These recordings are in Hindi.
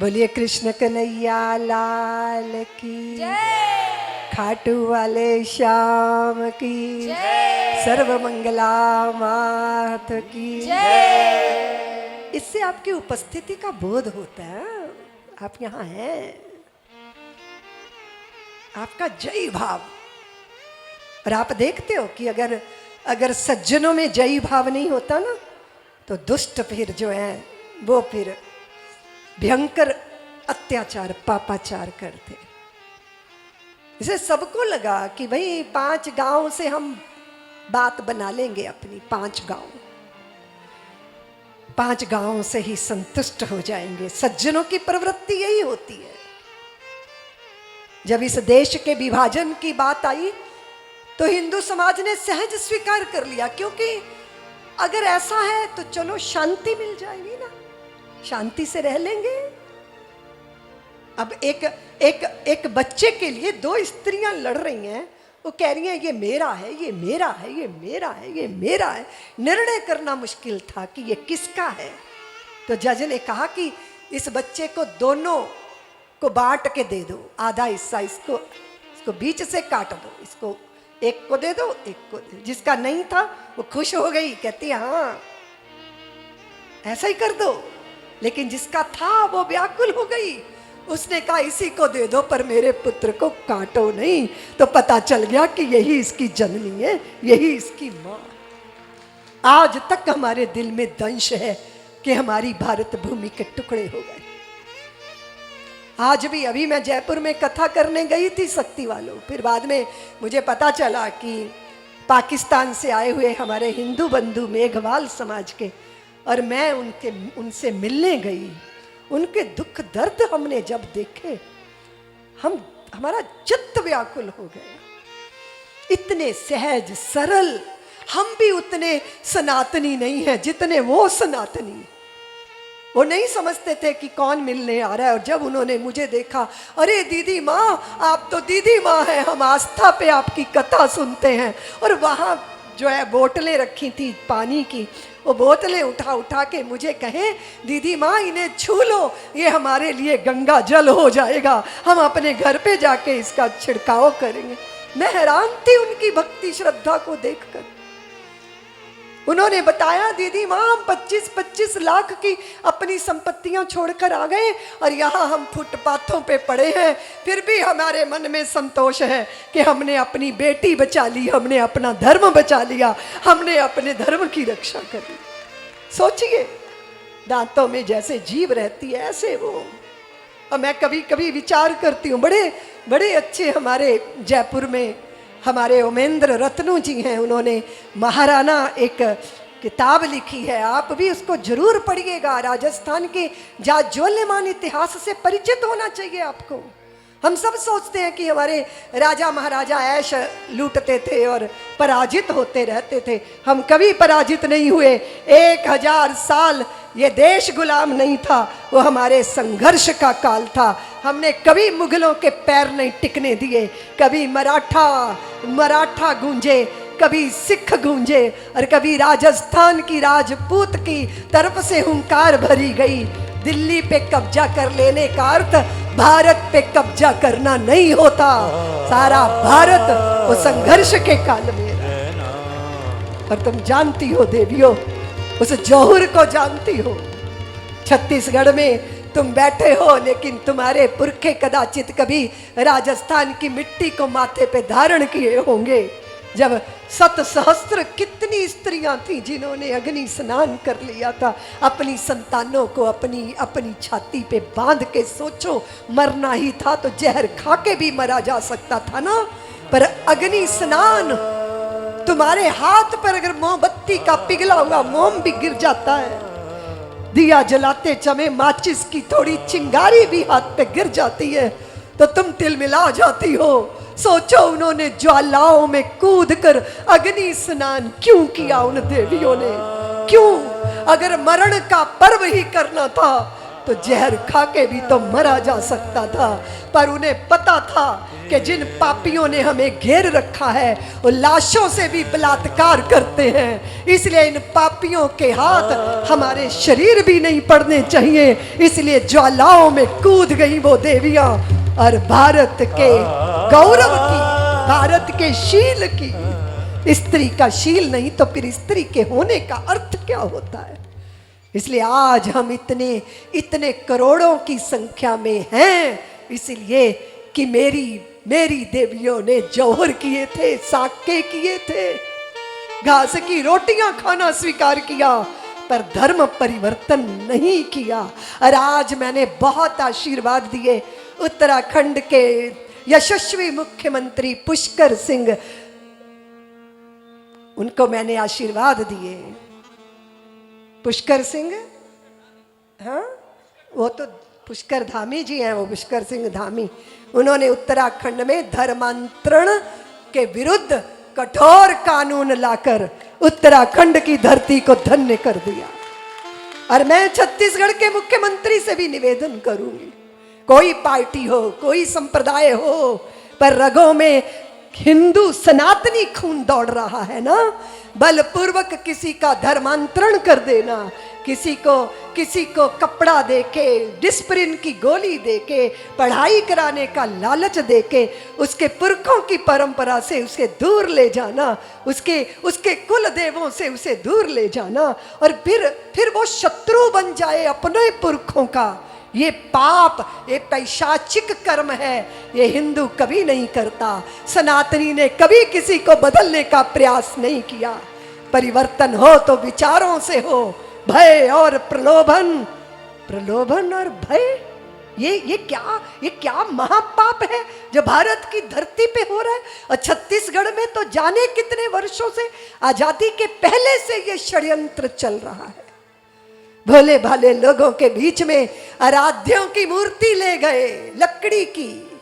बोलिए कृष्ण कन्हैया लाल की जय, खाटू वाले श्याम की जय, सर्व मंगला मात की जय। इससे आपकी उपस्थिति का बोध होता है, आप यहाँ हैं, आपका जय भाव। और आप देखते हो कि अगर सज्जनों में जय भाव नहीं होता ना, तो दुष्ट फिर जो है वो फिर भयंकर अत्याचार पापाचार करते। इसे सबको लगा कि भाई 5 गांव से हम बात बना लेंगे अपनी, 5 गांव से ही संतुष्ट हो जाएंगे। सज्जनों की प्रवृत्ति यही होती है। जब इस देश के विभाजन की बात आई तो हिंदू समाज ने सहज स्वीकार कर लिया, क्योंकि अगर ऐसा है तो चलो शांति मिल जाएगी ना, शांति से रह लेंगे। अब एक बच्चे के लिए 2 स्त्रियां लड़ रही हैं, वो कह रही हैं ये मेरा है, ये मेरा है, ये मेरा है, ये मेरा है। निर्णय करना मुश्किल था कि ये किसका है। तो जज ने कहा कि इस बच्चे को दोनों को बांट के दे दो, आधा हिस्सा इसको बीच से काट दो, इसको एक को दे दो, एक को दे दो। जिसका नहीं था वो खुश हो गई, कहती हाँ ऐसा ही कर दो। लेकिन जिसका था वो व्याकुल हो गई, उसने कहा इसी को दे दो पर मेरे पुत्र को काटो नहीं। तो पता चल गया कि यही इसकी जननी है, यही इसकी माँ। आज तक हमारे दिल में दंश है कि हमारी भारत भूमि के टुकड़े हो गए। आज भी, अभी मैं जयपुर में कथा करने गई थी शक्ति वालों, फिर बाद में मुझे पता चला कि पाकिस्तान से आए हुए हमारे हिंदू बंधु मेघवाल समाज के, और मैं उनसे मिलने गई। उनके दुख दर्द हमने जब देखे, हमारा चित्त व्याकुल हो गया। इतने सहज सरल, हम भी उतने सनातनी नहीं हैं जितने वो सनातनी। वो नहीं समझते थे कि कौन मिलने आ रहा है। और जब उन्होंने मुझे देखा, अरे दीदी माँ, आप तो दीदी माँ हैं, हम आस्था पे आपकी कथा सुनते हैं। और वहाँ जो है बोतलें रखी थी पानी की, वो बोतलें उठा के मुझे कहें दीदी माँ इन्हें छू लो, ये हमारे लिए गंगा जल हो जाएगा, हम अपने घर पे जाके इसका छिड़काव करेंगे। मैं हैरान थी उनकी भक्ति श्रद्धा को देखकर। उन्होंने बताया दीदी माँ हम 25-25 लाख की अपनी संपत्तियां छोड़कर आ गए और यहाँ हम फुटपाथों पे पड़े हैं, फिर भी हमारे मन में संतोष है कि हमने अपनी बेटी बचा ली, हमने अपना धर्म बचा लिया, हमने अपने धर्म की रक्षा कर ली। सोचिए, दांतों में जैसे जीव रहती है ऐसे वो। और मैं कभी कभी विचार करती हूँ, बड़े अच्छे हमारे जयपुर में हमारे ओमेंद्र रत्नू जी हैं, उन्होंने महाराणा एक किताब लिखी है, आप भी उसको जरूर पढ़िएगा। राजस्थान के जाज्वल्यमान इतिहास से परिचित होना चाहिए आपको। हम सब सोचते हैं कि हमारे राजा महाराजा ऐश लूटते थे और पराजित होते रहते थे। हम कभी पराजित नहीं हुए। 1000 साल ये देश गुलाम नहीं था, वो हमारे संघर्ष का काल था। हमने कभी मुगलों के पैर नहीं टिकने दिए। कभी मराठा गूंजे, कभी सिख गूंजे, और कभी राजस्थान की राजपूत की तरफ से हुंकार भरी गई। दिल्ली पे कब्जा कर लेने का अर्थ भारत पे कब्जा करना नहीं होता। सारा भारत वो संघर्ष के काल में रहा। और तुम जानती हो देवियों, उस जौहर को जानती हो। छत्तीसगढ़ में तुम बैठे हो, लेकिन तुम्हारे पुरखे कदाचित कभी राजस्थान की मिट्टी को माथे पे धारण किए होंगे। जब 7 सहस्त्र कितनी स्त्रियां थी जिन्होंने अग्नि स्नान कर लिया था, अपनी संतानों को अपनी छाती पे बांध के। सोचो, मरना ही था तो जहर खा के भी मरा जा सकता था ना, पर अग्नि स्नान। तुम्हारे हाथ पर अगर मोमबत्ती का पिघला हुआ मोम भी गिर जाता है, दिया जलाते समय माचिस की थोड़ी चिंगारी भी हाथ पे गिर जाती है, तो तुम तिलमिला जाती हो। सोचो, उन्होंने ज्वालाओं में कूद कर अग्नि स्नान क्यों किया उन देवियों ने? क्यों? अगर मरण का पर्व ही करना था तो जहर खा के भी तो मरा जा सकता था, पर उन्हें पता था कि जिन पापियों ने हमें घेर रखा है वो लाशों से भी बलात्कार करते हैं, इसलिए इन पापियों के हाथ हमारे शरीर भी नहीं पड़ने चाहिए। इसलिए ज्वालाओं में कूद गई वो देवियां और भारत के गौरव की, भारत के शील की, स्त्री का शील नहीं तो फिर स्त्री के होने का अर्थ क्या होता है। इसलिए आज हम इतने इतने करोड़ों की संख्या में हैं, इसलिए कि मेरी देवियों ने जौहर किए थे, साके किए थे, घास की रोटियां खाना स्वीकार किया, पर धर्म परिवर्तन नहीं किया। और आज मैंने बहुत आशीर्वाद दिए। उत्तराखंड के यशस्वी मुख्यमंत्री पुष्कर सिंह, उनको मैंने आशीर्वाद दिए। पुष्कर सिंह, हाँ वो तो पुष्कर धामी जी हैं, वो पुष्कर सिंह धामी, उन्होंने उत्तराखंड में धर्मांतरण के विरुद्ध कठोर कानून लाकर उत्तराखंड की धरती को धन्य कर दिया। और मैं छत्तीसगढ़ के मुख्यमंत्री से भी निवेदन करूंगी, कोई पार्टी हो, कोई संप्रदाय हो, पर रगों में हिंदू सनातनी खून दौड़ रहा है ना, बलपूर्वक किसी का धर्मांतरण कर देना, किसी को कपड़ा देके, डिस्प्रिन की गोली देके, पढ़ाई कराने का लालच देके, उसके पुरखों की परंपरा से उसे दूर ले जाना, उसके कुल देवों से उसे दूर ले जाना, और फिर वो शत्रु बन जाए अपने पुरखों का, ये पाप, ये पैशाचिक कर्म है। ये हिंदू कभी नहीं करता, सनातनी ने कभी किसी को बदलने का प्रयास नहीं किया। परिवर्तन हो तो विचारों से हो, भय और प्रलोभन और भय, ये क्या महापाप है जो भारत की धरती पे हो रहा है। और छत्तीसगढ़ में तो जाने कितने वर्षों से, आजादी के पहले से ये षड्यंत्र चल रहा है। भोले भाले लोगों के बीच में आराध्यों की मूर्ति ले गए, लकड़ी की,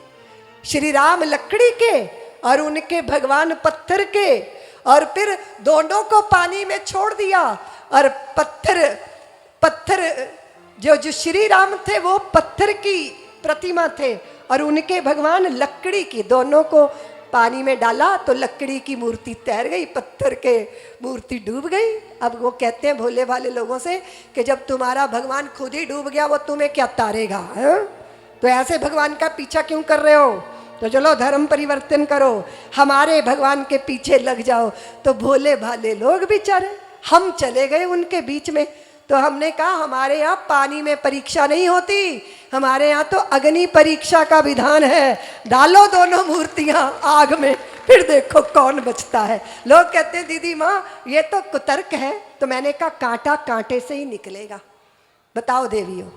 श्री राम लकड़ी के और उनके भगवान पत्थर के, और फिर दोनों को पानी में छोड़ दिया। और पत्थर जो श्री राम थे वो पत्थर की प्रतिमा थे, और उनके भगवान लकड़ी की, दोनों को पानी में डाला तो लकड़ी की मूर्ति तैर गई, पत्थर के मूर्ति डूब गई। अब वो कहते हैं भोले भाले लोगों से कि जब तुम्हारा भगवान खुद ही डूब गया वो तुम्हें क्या तारेगा, है? तो ऐसे भगवान का पीछा क्यों कर रहे हो? तो चलो धर्म परिवर्तन करो, हमारे भगवान के पीछे लग जाओ। तो भोले भाले लोग बेचारे, हम चले गए उनके बीच में, तो हमने कहा हमारे यहाँ पानी में परीक्षा नहीं होती, हमारे यहाँ तो अग्नि परीक्षा का विधान है, डालो दोनों मूर्तियाँ आग में, फिर देखो कौन बचता है। लोग कहते हैं दीदी माँ ये तो कुतर्क है, तो मैंने कहा कांटा कांटे से ही निकलेगा। बताओ देवियों,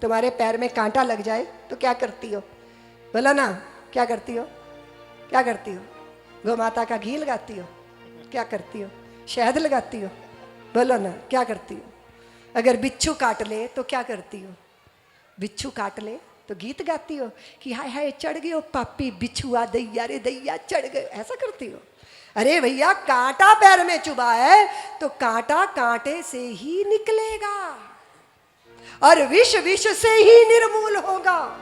तुम्हारे पैर में कांटा लग जाए तो क्या करती हो? बोलो ना, क्या करती हो? क्या करती हो? गौ माता का घी लगाती हो? क्या करती हो? शहद लगाती हो? बोलो ना, क्या करती हो? अगर बिच्छू काट ले तो क्या करती हो? बिच्छू काट ले तो गीत गाती हो कि हाय हाय चढ़ गए पापी बिच्छुआ, दैया रे दैया चढ़ गए, ऐसा करती हो? अरे भैया कांटा पैर में चुभा है तो कांटा कांटे से ही निकलेगा और विष विष से ही निर्मूल होगा।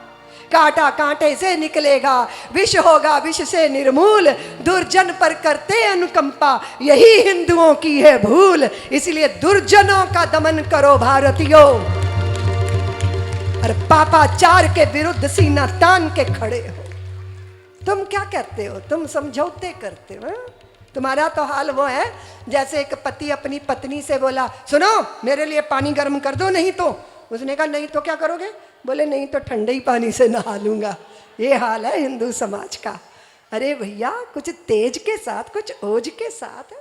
कांटा कांटे से निकलेगा, विष होगा विष से निर्मूल। दुर्जन पर करते अनुकंपा, यही हिंदुओं की है भूल। इसलिए दुर्जनों का दमन करो भारतीयों, और पापाचार के विरुद्ध सीना तान के खड़े हो। तुम क्या कहते हो? तुम समझौते करते हो। तुम्हारा तो हाल वो है जैसे एक पति अपनी पत्नी से बोला, सुनो मेरे लिए पानी गर्म कर दो, नहीं तो। उसने कहा नहीं तो क्या करोगे? बोले नहीं तो ठंडे ही पानी से नहा लूंगा। ये हाल है हिंदू समाज का। अरे भैया कुछ तेज के साथ, कुछ ओज के साथ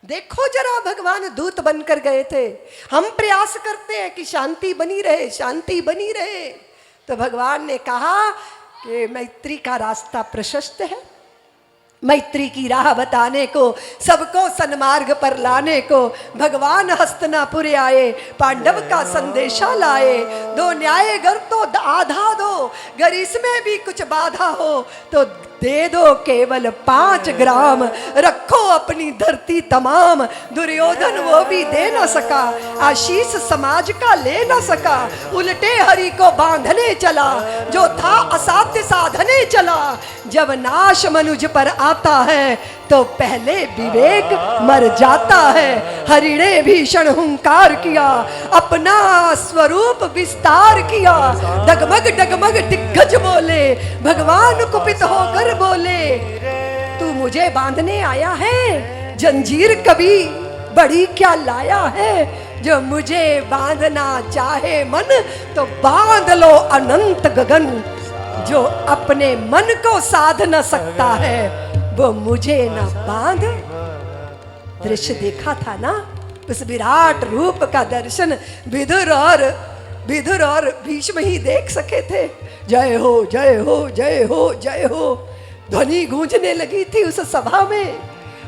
देखो जरा, भगवान दूत बनकर गए थे। हम प्रयास करते हैं कि शांति बनी रहे, शांति बनी रहे, तो भगवान ने कहा कि मैत्री का रास्ता प्रशस्त है, मैत्री की राह बताने को, सबको सन्मार्ग पर लाने को भगवान हस्तिनापुर आए, पांडव का संदेशा लाए। दो न्याय गर तो आधा दो, गर इसमें भी कुछ बाधा हो तो दे दो केवल 5 ग्राम, रखो अपनी धरती तमाम। दुर्योधन वो भी दे ना सका, आशीष समाज का ले ना सका, उल्टे हरि को बांधने चला, जो था असाध्य साधने चला। जब नाश मनुज पर आता है तो पहले विवेक मर जाता है। हरि ने भीषण हुंकार किया, अपना स्वरूप विस्तार किया। डगमग डगमग दिग्गज बोले, भगवान कुपित होकर बोले, तू मुझे बांधने आया है, जंजीर कभी बड़ी क्या लाया है। जो मुझे बांधना चाहे मन तो बांध लो अनंत गगन। जो अपने मन को साध न सकता है वो मुझे न बांध। दृश्य देखा था ना, उस विराट रूप का दर्शन विदुर और भीष्म ही देख सके थे। जय हो जय हो जय हो जय हो ध्वनि गूंजने लगी थी उस सभा में।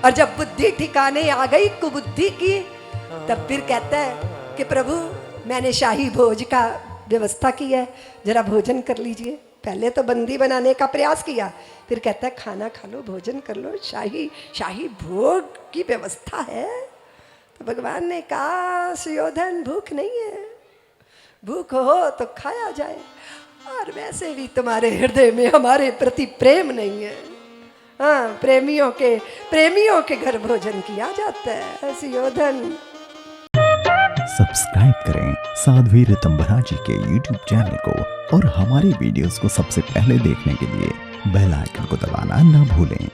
और जब बुद्धि ठिकाने आ गई कुबुद्धि की, तब फिर कहता है कि प्रभु मैंने शाही भोज का व्यवस्था की है, जरा भोजन कर लीजिए। पहले तो बंदी बनाने का प्रयास किया, फिर कहता है खाना खा लो, भोजन कर लो, शाही भोग की व्यवस्था है। तो भगवान ने कहा सुयोधन भूख नहीं है, भूख हो तो खाया जाए, और वैसे भी तुम्हारे हृदय में हमारे प्रति प्रेम नहीं है। हाँ, प्रेमियों के घर भोजन किया जाता है सुयोधन। सब्सक्राइब करें साध्वी ऋतंभरा जी के YouTube चैनल को, और हमारे वीडियोस को सबसे पहले देखने के लिए बेल आइकन को दबाना ना भूलें।